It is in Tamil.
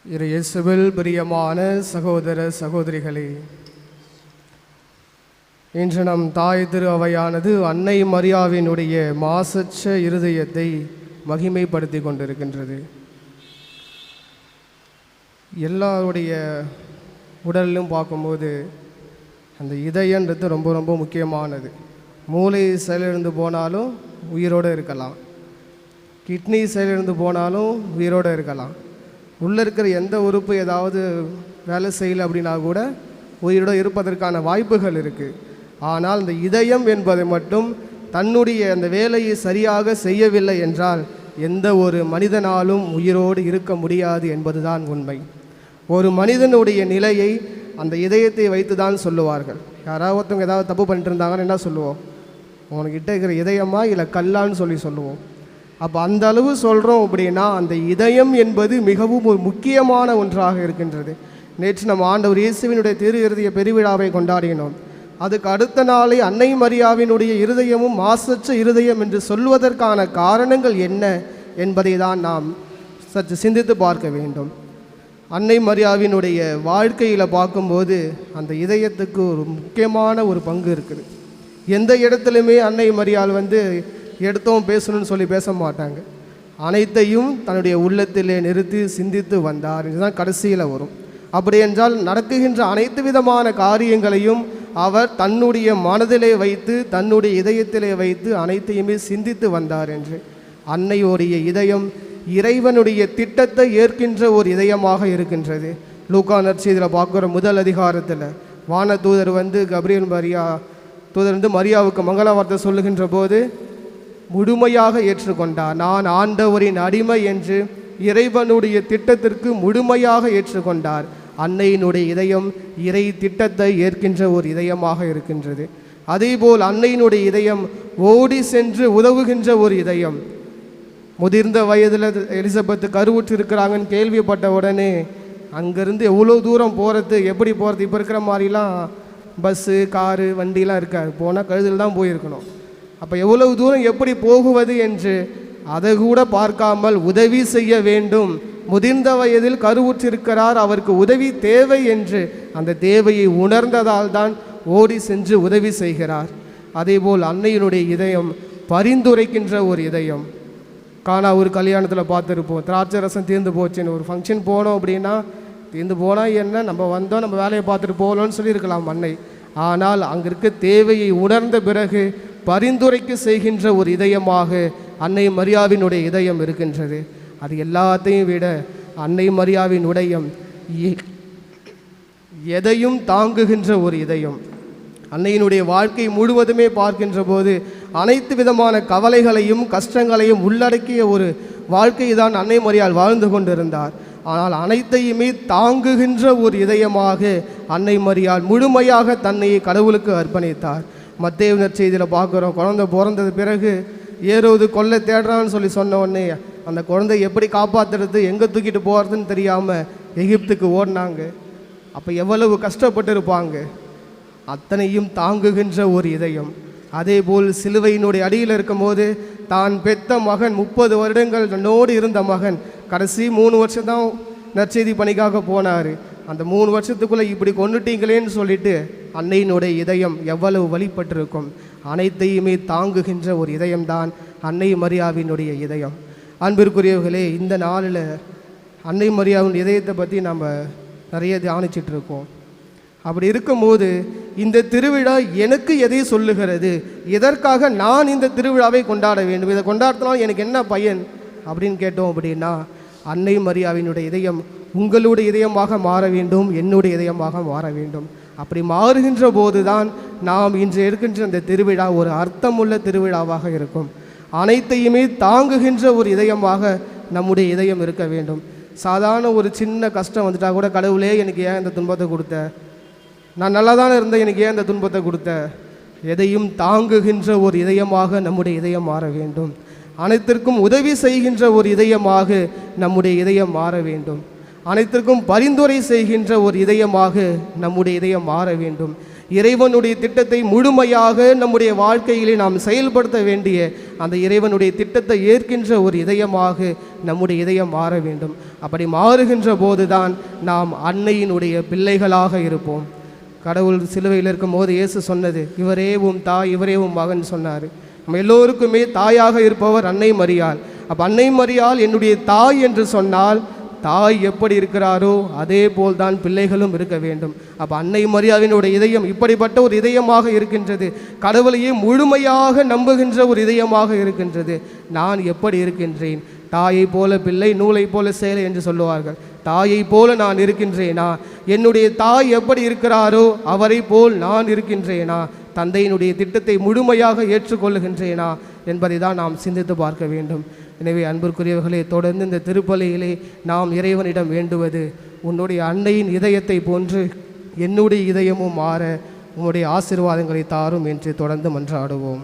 இயேசுவில் பிரியமான சகோதர சகோதரிகளே, இன்று நம் தாய் திரு அவையானது அன்னை மரியாவினுடைய மாசற்ற இருதயத்தை மகிமைப்படுத்தி கொண்டிருக்கின்றது. எல்லாருடைய உடலிலும் பார்க்கும்போது அந்த இதயன்றது ரொம்ப ரொம்ப முக்கியமானது. மூளை செயலிழந்து போனாலும் உயிரோடு இருக்கலாம், கிட்னி செயலிழந்து போனாலும் உயிரோடு இருக்கலாம். உள்ளே இருக்கிற எந்த உறுப்பு ஏதாவது வேலை செய்யலை அப்படின்னா கூட உயிரோடு இருப்பதற்கான வாய்ப்புகள் இருக்குது. ஆனால் இந்த இதயம் என்பதை மட்டும் தன்னுடைய அந்த வேலையை சரியாக செய்யவில்லை என்றால் எந்த ஒரு மனிதனாலும் உயிரோடு இருக்க முடியாது என்பதுதான் உண்மை. ஒரு மனிதனுடைய நிலையை அந்த இதயத்தை வைத்து தான் சொல்லுவார்கள். யாராவது ஒருத்தவங்க ஏதாவது தப்பு பண்ணிட்டு இருந்தாங்கன்னு என்ன சொல்லுவோம்? உனக்கிட்ட இருக்கிற இதயமா இல்லை கல்லான்னு சொல்லுவோம். அப்போ அந்த அளவு சொல்கிறோம் அப்படின்னா அந்த இதயம் என்பது மிகவும் ஒரு முக்கியமான ஒன்றாக இருக்கின்றது. நேற்று நம்ம ஆண்டவர் இயேசுவினுடைய திரு இருதய பெருவிழாவை கொண்டாடினோம். அதுக்கு அடுத்த நாளை அன்னை மரியாவினுடைய இருதயமும் மாசற்ற இருதயம் என்று சொல்வதற்கான காரணங்கள் என்ன என்பதை தான் நாம் சற்று சிந்தித்து பார்க்க வேண்டும். அன்னை மரியாவினுடைய வாழ்க்கையில் பார்க்கும்போது அந்த இதயத்துக்கு ஒரு முக்கியமான ஒரு பங்கு இருக்குது. எந்த இடத்துலையுமே அன்னை மரியாள் எடுத்தோம் பேசணும்னு சொல்லி பேச மாட்டாங்க. அனைத்தையும் தன்னுடைய உள்ளத்திலே நிறுத்தி சிந்தித்து வந்தார் இதுதான் கடைசியில் வரும். அப்படி என்றால் நடக்குகின்ற அனைத்து விதமான காரியங்களையும் அவர் தன்னுடைய மனதிலே வைத்து தன்னுடைய இதயத்திலே வைத்து அனைத்தையுமே சிந்தித்து வந்தார் என்று. அன்னையோடைய இதயம் இறைவனுடைய திட்டத்தை ஏற்கின்ற ஒரு இதயமாக இருக்கின்றது. லூக்கா நற்செய்தியில் பார்க்குற முதல் அதிகாரத்தில் வான தூதர் கபிரியல் தூதர் மரியாவுக்கு மங்கள வார்த்தை சொல்லுகின்ற போது முழுமையாக ஏற்றுக்கொண்டார். நான் ஆண்டவரின் அடிமை என்று இறைவனுடைய திட்டத்திற்கு முழுமையாக ஏற்றுக்கொண்டார். அன்னையினுடைய இதயம் இறை திட்டத்தை ஏற்கின்ற ஒரு இதயமாக இருக்கின்றது. அதேபோல் அன்னையினுடைய இதயம் ஓடி சென்று உதவுகின்ற ஒரு இதயம். முதிர்ந்த வயதில் எலிசபெத்து கருவுற்று இருக்கிறாங்கன்னு கேள்விப்பட்ட உடனே அங்கேருந்து எவ்வளோ தூரம் போகிறது, எப்படி போகிறது? இப்போ இருக்கிற மாதிரிலாம் பஸ்ஸு காரு வண்டிலாம் இருக்காது. போனால் கழுதில் தான் போயிருக்கணும். அப்போ எவ்வளவு தூரம் எப்படி போகுவது என்று அதை கூட பார்க்காமல் உதவி செய்ய வேண்டும். முதிர்ந்த வயதில் கருவுற்றிருக்கிறார், அவருக்கு உதவி தேவை என்று அந்த தேவையை உணர்ந்ததால் தான் ஓடி சென்று உதவி செய்கிறார். அதேபோல் அன்னையினுடைய இதயம் பரிந்துரைக்கின்ற ஒரு இதயம். ஒரு கல்யாணத்தில் பார்த்துருப்போம், திராட்சை ரசம் தீர்ந்து போச்சுன்னு. ஒரு ஃபங்க்ஷன் போனோம் அப்படின்னா தீர்ந்து போனால் என்ன, நம்ம வந்தோம் நம்ம வேலையை பார்த்துட்டு போகலான்னு சொல்லியிருக்கலாம் அன்னை. ஆனால் அங்கே இருக்க தேவையை உணர்ந்த பிறகு பரிந்துரைக்கு செய்கின்ற ஒரு இதயமாக அன்னை மரியாவினுடைய இதயம் இருக்கின்றது. அது எல்லாத்தையும் விட அன்னை மரியாவின் இதயம் எதையும் தாங்குகின்ற ஒரு இதயம். அன்னையினுடைய வாழ்க்கை முழுவதுமே பார்க்கின்ற போது அனைத்து விதமான கவலைகளையும் கஷ்டங்களையும் உள்ளடக்கிய ஒரு வாழ்க்கை தான் அன்னை மரியாள் வாழ்ந்து கொண்டிருந்தார். ஆனால் அனைத்தையுமே தாங்குகின்ற ஒரு இதயமாக அன்னை மரியாள் முழுமையாக தன்னை கடவுளுக்கு அர்ப்பணித்தார். மத்தேயு நற்செய்தியில் பார்க்குறோம், குழந்தை பிறந்தது பிறகு ஏரோது கொல்லை தேடுறான்னு சொன்ன உடனே அந்த குழந்தை எப்படி காப்பாற்றுறது, எங்கே தூக்கிட்டு போகிறதுன்னு தெரியாமல் எகிப்துக்கு ஓடினாங்க. அப்போ எவ்வளவு கஷ்டப்பட்டு இருப்பாங்க. அத்தனையும் தாங்குகின்ற ஒரு இதயம். அதேபோல் சிலுவையினுடைய அடியில் இருக்கும்போது தான் பெத்த மகன் 30 வருடங்கள் தன்னோடு இருந்த மகன் கடைசி 3 வருஷம் தான் நற்செய்தி பணிக்காக போனார். அந்த 3 வருஷத்துக்குள்ளே இப்படி கொண்டுட்டீங்களேன்னு சொல்லிட்டு அன்னையினுடைய இதயம் எவ்வளவு வழிபட்டிருக்கும். அனைத்தையுமே தாங்குகின்ற ஒரு இதயம்தான் அன்னை மரியாவினுடைய இதயம். அன்பிற்குரியவர்களே, இந்த நாளில் அன்னை மரியாவின் இதயத்தை பற்றி நம்ம நிறைய தியானிச்சிட்டு இருக்கோம். அப்படி இருக்கும்போது இந்த திருவிழா எனக்கு எதை சொல்லுகிறது, எதற்காக நான் இந்த திருவிழாவை கொண்டாட வேண்டும், இதை கொண்டாடுறதுனால எனக்கு என்ன பயன் அப்படின்னு கேட்டோம் அப்படின்னா, அன்னை மரியாவினுடைய இதயம் உங்களுடைய இதயமாக மாற வேண்டும், என்னுடைய இதயமாக மாற வேண்டும். அப்படி மாறுகின்ற போது தான் நாம் இன்று இருக்கின்ற இந்த திருவிழா ஒரு அர்த்தமுள்ள திருவிழாவாக இருக்கும். அனைத்தையுமே தாங்குகின்ற ஒரு இதயமாக நம்முடைய இதயம் இருக்க வேண்டும். சாதாரண ஒரு சின்ன கஷ்டம் வந்துட்டால் கூட கடவுளே எனக்கு ஏன் இந்த துன்பத்தை கொடுத்த, நான் நல்லா தானே இருந்தேன், எனக்கு ஏன் இந்த துன்பத்தை கொடுத்த, எதையும் தாங்குகின்ற ஒரு இதயமாக நம்முடைய இதயம் மாற வேண்டும். அனைத்திற்கும் உதவி செய்கின்ற ஒரு இதயமாக நம்முடைய இதயம் மாற வேண்டும். அனைத்திற்கும் பரிந்துரை செய்கின்ற ஒரு இதயமாக நம்முடைய இதயம் மாற வேண்டும். இறைவனுடைய திட்டத்தை முழுமையாக நம்முடைய வாழ்க்கையிலே நாம் செயல்படுத்த வேண்டிய அந்த இறைவனுடைய திட்டத்தை ஏற்கின்ற ஒரு இதயமாக நம்முடைய இதயம் மாற வேண்டும். அப்படி மாறுகின்ற போதுதான் நாம் அன்னையினுடைய பிள்ளைகளாக இருப்போம். கடவுள் சிலுவையில் இருக்கும் போது இயேசு சொன்னது, இவரே உம் தாய், இவரே உம் மகன் சொன்னார். நம்ம எல்லோருக்குமே தாயாக இருப்பவர் அன்னை மரியாள். அப்போ அன்னை மரியாள் என்னுடைய தாய் என்று சொன்னால், தாய் எப்படி இருக்கிறாரோ அதே போல் தான் பிள்ளைகளும் இருக்க வேண்டும். அப்போ அன்னை மரியாவினுடைய இதயம் இப்படிப்பட்ட ஒரு இதயமாக இருக்கின்றது. கடவுளையே முழுமையாக நம்புகின்ற ஒரு இதயமாக இருக்கின்றது. நான் எப்படி இருக்கின்றேன்? தாயை போல பிள்ளை, நூலை போல சேலை என்று சொல்லுவார்கள். தாயை போல நான் இருக்கின்றேனா? என்னுடைய தாய் எப்படி இருக்கிறாரோ அவரை போல் நான் இருக்கின்றேனா? தந்தையினுடைய திட்டத்தை முழுமையாக ஏற்றுக்கொள்ளுகின்றேனா என்பதை தான் நாம் சிந்தித்து பார்க்க வேண்டும். எனவே அன்பிற்குரியவர்களே, தொடர்ந்து இந்த திருப்பலியிலே நாம் இறைவனிடம் வேண்டுவது, உன்னுடைய அன்னையின் இதயத்தை போன்று என்னுடைய இதயமும் மாற உன்னுடைய ஆசீர்வாதங்களை தாரும் என்று தொடர்ந்து மன்றாடுவோம்.